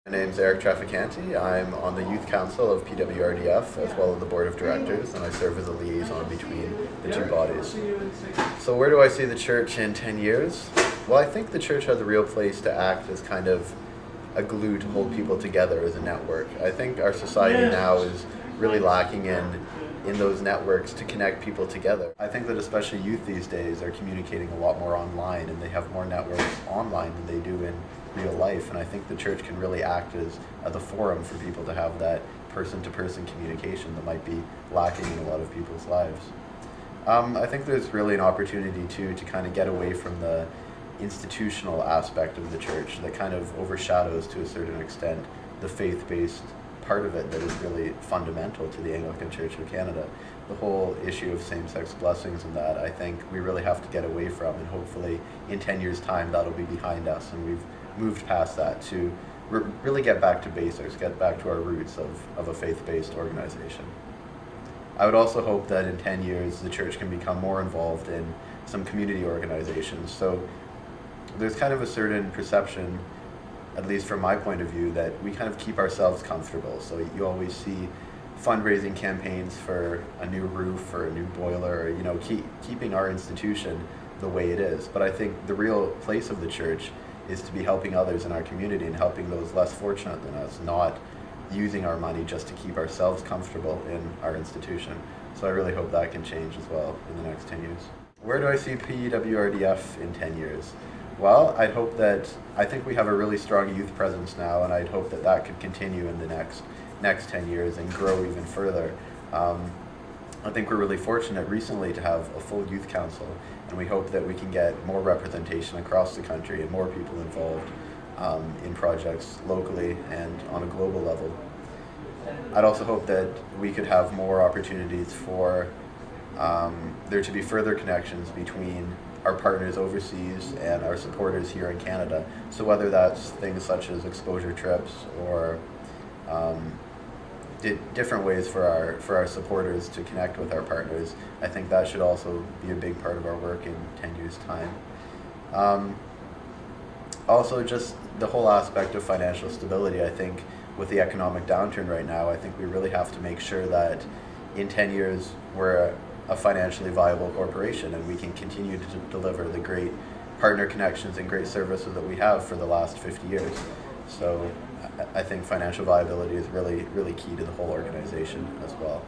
My name's Eric Traficante. I'm on the Youth Council of PWRDF as well as the Board of Directors, and I serve as a liaison between the two bodies. So where do I see the church in 10 years? Well, I think the church has a real place to act as kind of a glue to hold people together as a network. I think our society now is really lacking in those networks to connect people together. I think that especially youth these days are communicating a lot more online, and they have more networks online than they do in real life, and I think the church can really act as a forum for people to have that person-to-person communication that might be lacking in a lot of people's lives. I think there's really an opportunity to kind of get away from the institutional aspect of the church that kind of overshadows to a certain extent the faith-based part of it that is really fundamental to the Anglican Church of Canada. The whole issue of same-sex blessings and that, I think we really have to get away from, and hopefully in 10 years' time that'll be behind us and we've moved past that to really get back to basics, get back to our roots of a faith-based organization. I would also hope that in 10 years the church can become more involved in some community organizations. So there's kind of a certain perception, at least from my point of view, that we kind of keep ourselves comfortable. So you always see fundraising campaigns for a new roof or a new boiler, or keeping our institution the way it is. But I think the real place of the church is to be helping others in our community and helping those less fortunate than us, not using our money just to keep ourselves comfortable in our institution. So I really hope that can change as well in the next 10 years. Where do I see PWRDF in 10 years? Well, I think we have a really strong youth presence now, and I'd hope that that could continue in the next 10 years and grow even further. I think we're really fortunate recently to have a full youth council, and we hope that we can get more representation across the country and more people involved in projects locally and on a global level. I'd also hope that we could have more opportunities for there to be further connections between our partners overseas and our supporters here in Canada. So whether that's things such as exposure trips or different ways for our supporters to connect with our partners, I think that should also be a big part of our work in 10 years' time. Also, just the whole aspect of financial stability. I think with the economic downturn right now, I think we really have to make sure that in 10 years we're a financially viable corporation and we can continue to deliver the great partner connections and great services that we have for the last 50 years. So I think financial viability is really, really key to the whole organization as well.